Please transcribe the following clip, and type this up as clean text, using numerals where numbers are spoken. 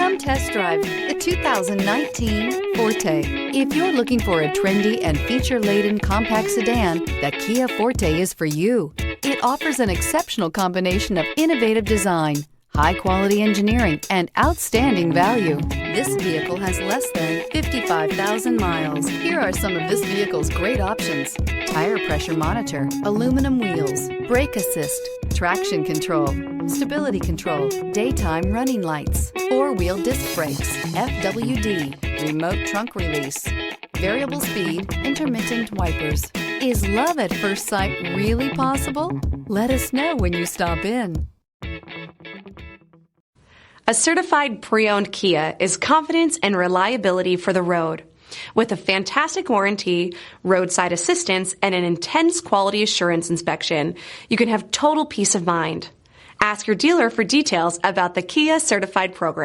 Come test drive the 2019 Forte. If you're looking for a trendy and feature-laden compact sedan, the Kia Forte is for you. It offers an exceptional combination of innovative design, high-quality engineering, and outstanding value. This vehicle has less than 55,000 miles. Here are some of this vehicle's great options: tire pressure monitor, aluminum wheels, brake assist, traction control, stability control, daytime running lights, four-wheel disc brakes, FWD, remote trunk release, variable speed, intermittent wipers. Is love at first sight really possible? Let us know when you stop in. A certified pre-owned Kia is confidence and reliability for the road. With a fantastic warranty, roadside assistance, and an intense quality assurance inspection, you can have total peace of mind. Ask your dealer for details about the Kia Certified program.